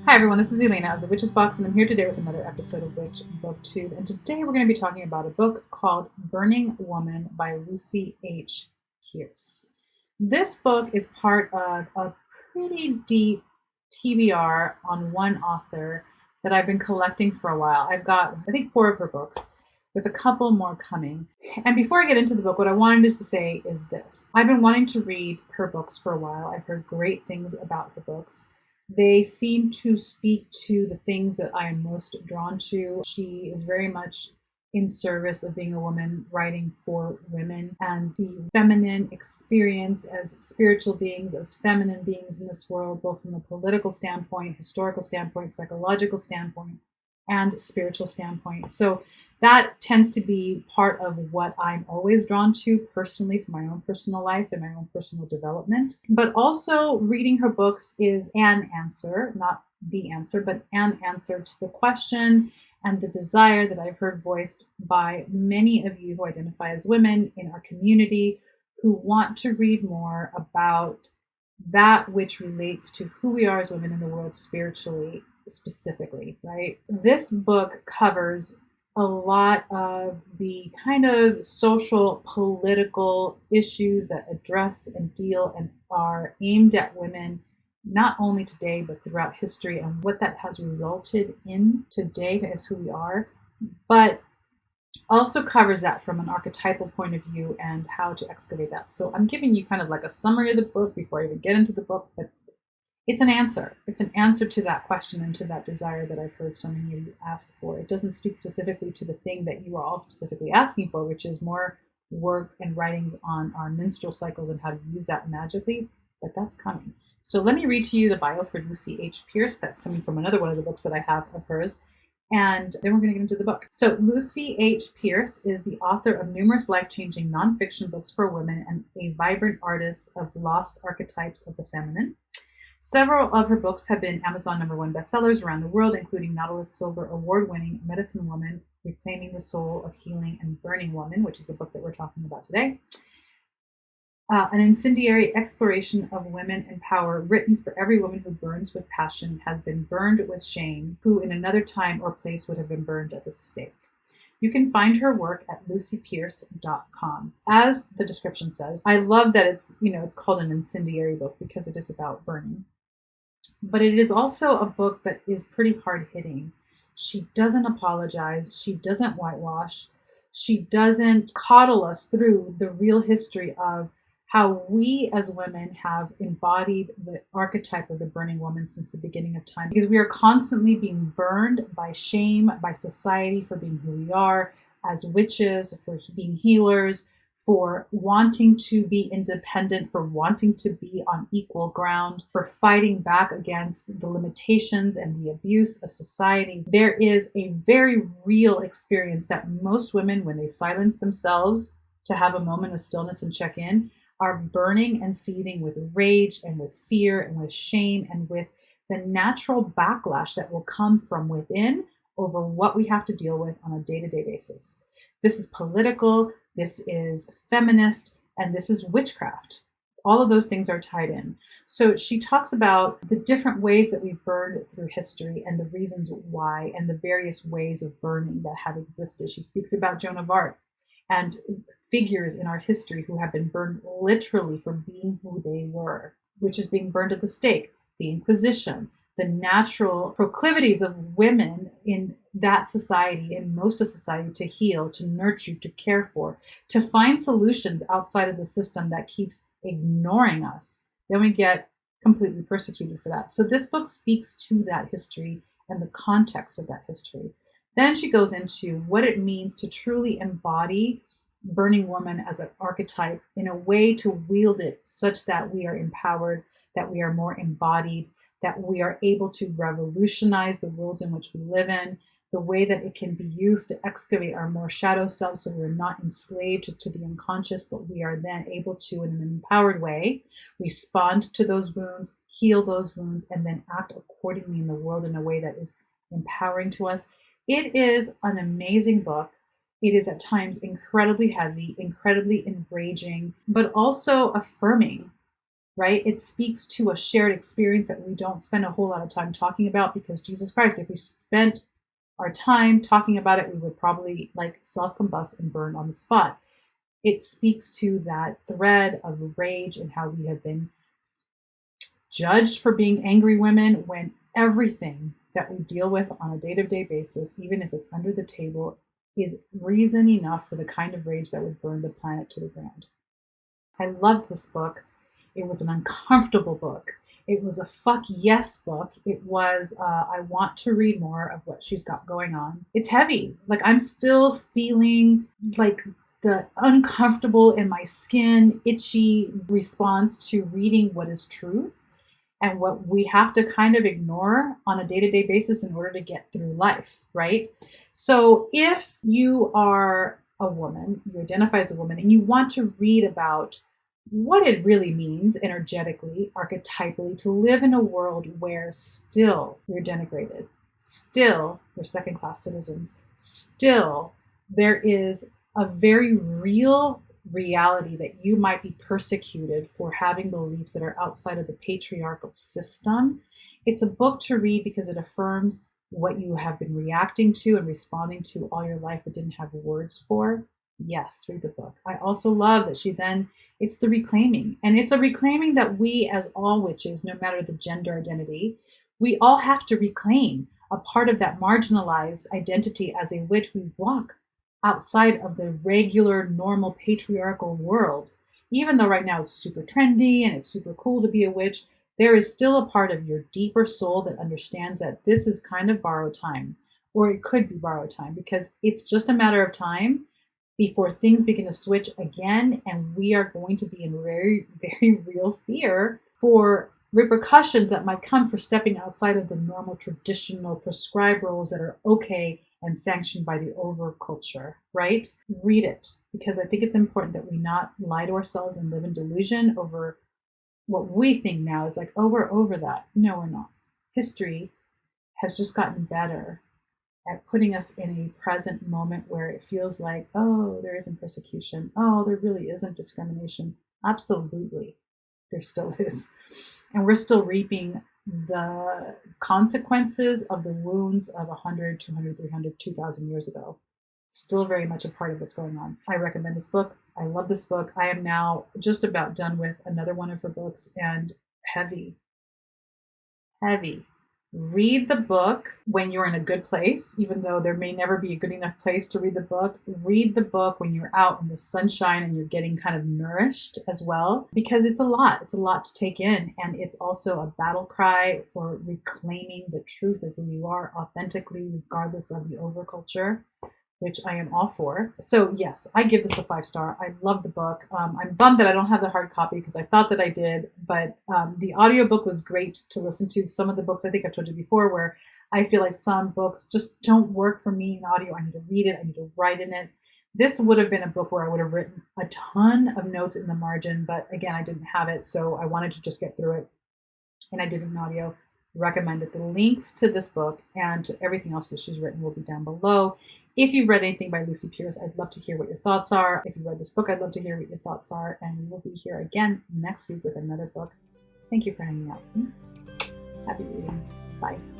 Hi everyone, this is Elena of the Witch's Box, and I'm here today with another episode of Witch Booktube. And today we're going to be talking about a book called Burning Woman by Lucy H. Pearce. This book is part of a pretty deep TBR on one author that I've been collecting for a while. I've got, I think, 4 of her books, with a couple more coming. And before I get into the book, what I wanted to say is this. I've been wanting to read her books for a while. I've heard great things about her books. They seem to speak to the things that I am most drawn to. She is very much in service of being a woman writing for women and the feminine experience as spiritual beings, as feminine beings in this world, both from a political standpoint, historical standpoint, psychological standpoint, and spiritual standpoint. So that tends to be part of what I'm always drawn to personally for my own personal life and my own personal development. But also reading her books is an answer, not the answer, but an answer to the question and the desire that I've heard voiced by many of you who identify as women in our community who want to read more about that which relates to who we are as women in the world spiritually, specifically, right? This book covers a lot of the kind of social, political issues that address and deal and are aimed at women, not only today, but throughout history, and what that has resulted in today as who we are, but also covers that from an archetypal point of view and how to excavate that. So I'm giving you kind of like a summary of the book before I even get into the book, but it's an answer. It's an answer to that question and to that desire that I've heard so many of you ask for. It doesn't speak specifically to the thing that you are all specifically asking for, which is more work and writings on our menstrual cycles and how to use that magically, but that's coming. So let me read to you the bio for Lucy H. Pearce. That's coming from another one of the books that I have of hers. And then we're going to get into the book. So Lucy H. Pearce is the author of numerous life-changing nonfiction books for women and a vibrant artist of lost archetypes of the feminine. Several of her books have been Amazon #1 bestsellers around the world, including Nautilus Silver Award-winning Medicine Woman, Reclaiming the Soul of Healing, and Burning Woman, which is the book that we're talking about today. An incendiary exploration of women and power, written for every woman who burns with passion, has been burned with shame, who in another time or place would have been burned at the stake. You can find her work at lucypearce.com. As the description says, I love that it's called an incendiary book because it is about burning. But it is also a book that is pretty hard-hitting. She doesn't apologize. She doesn't whitewash. She doesn't coddle us through the real history of how we as women have embodied the archetype of the burning woman since the beginning of time, because we are constantly being burned by shame, by society for being who we are as witches, for being healers, for wanting to be independent, for wanting to be on equal ground, for fighting back against the limitations and the abuse of society. There is a very real experience that most women, when they silence themselves to have a moment of stillness and check in, are burning and seething with rage and with fear and with shame and with the natural backlash that will come from within over what we have to deal with on a day-to-day basis. This is political, this is feminist, and this is witchcraft. All of those things are tied in. So she talks about the different ways that we've burned through history and the reasons why and the various ways of burning that have existed. She speaks about Joan of Arc and figures in our history who have been burned literally for being who they were, which is being burned at the stake, the Inquisition, the natural proclivities of women in that society, in most of society, to heal, to nurture, to care for, to find solutions outside of the system that keeps ignoring us. Then we get completely persecuted for that. So this book speaks to that history and the context of that history. Then she goes into what it means to truly embody burning woman as an archetype in a way to wield it such that we are empowered, that we are more embodied, that we are able to revolutionize the worlds in which we live in, the way that it can be used to excavate our more shadow selves so we're not enslaved to the unconscious, but we are then able to, in an empowered way, respond to those wounds, heal those wounds, and then act accordingly in the world in a way that is empowering to us. It is an amazing book. It is at times incredibly heavy, incredibly enraging, but also affirming. right? It speaks to a shared experience that we don't spend a whole lot of time talking about, because Jesus Christ, if we spent our time talking about it, we would probably like self-combust and burn on the spot. It speaks to that thread of rage and how we have been judged for being angry women, when everything that we deal with on a day-to-day basis, even if it's under the table, is reason enough for the kind of rage that would burn the planet to the ground. I loved this book. It was an uncomfortable book. It was a fuck yes book. It was, I want to read more of what she's got going on. It's heavy. Like, I'm still feeling like the uncomfortable in my skin, itchy response to reading what is truth and what we have to kind of ignore on a day-to-day basis in order to get through life, right? So if you are a woman, you identify as a woman, and you want to read about what it really means energetically, archetypally, to live in a world where still you're denigrated, still you're second-class citizens, still there is a very real reality that you might be persecuted for having beliefs that are outside of the patriarchal system. It's a book to read because it affirms what you have been reacting to and responding to all your life but didn't have words for. Yes, read the book. I also love that it's the reclaiming. And it's a reclaiming that we, as all witches, no matter the gender identity, we all have to reclaim a part of that marginalized identity as a witch. We walk outside of the regular, normal, patriarchal world. Even though right now it's super trendy and it's super cool to be a witch, there is still a part of your deeper soul that understands that this is kind of borrowed time, or it could be borrowed time, because it's just a matter of time before things begin to switch again, and we are going to be in very, very real fear for repercussions that might come for stepping outside of the normal, traditional, prescribed roles that are okay and sanctioned by the overculture, right? Read it, because I think it's important that we not lie to ourselves and live in delusion over what we think now is like, oh, we're over that. No, we're not. History has just gotten better at putting us in a present moment where it feels like, oh, there isn't persecution. Oh, there really isn't discrimination. Absolutely, there still is. And we're still reaping the consequences of the wounds of 100, 200, 300, 2,000 years ago. It's still very much a part of what's going on. I recommend this book. I love this book. I am now just about done with another one of her books, and heavy. Read the book when you're in a good place, even though there may never be a good enough place to read the book. Read the book when you're out in the sunshine and you're getting kind of nourished as well, because it's a lot. It's a lot to take in. And it's also a battle cry for reclaiming the truth of who you are authentically, regardless of the overculture, which I am all for. So yes, I give this a 5-star. I love the book. I'm bummed that I don't have the hard copy because I thought that I did, but the audiobook was great to listen to. Some of the books, I think I've told you before, where I feel like some books just don't work for me in audio. I need to read it. I need to write in it. This would have been a book where I would have written a ton of notes in the margin, but again, I didn't have it, so I wanted to just get through it, and I did it in audio. Recommend it. The links to this book and to everything else that she's written will be down below. If you've read anything by Lucy Pearce, I'd love to hear what your thoughts are. If you read this book, I'd love to hear what your thoughts are. And we will be here again next week with another book. Thank you for hanging out. Happy reading. Bye.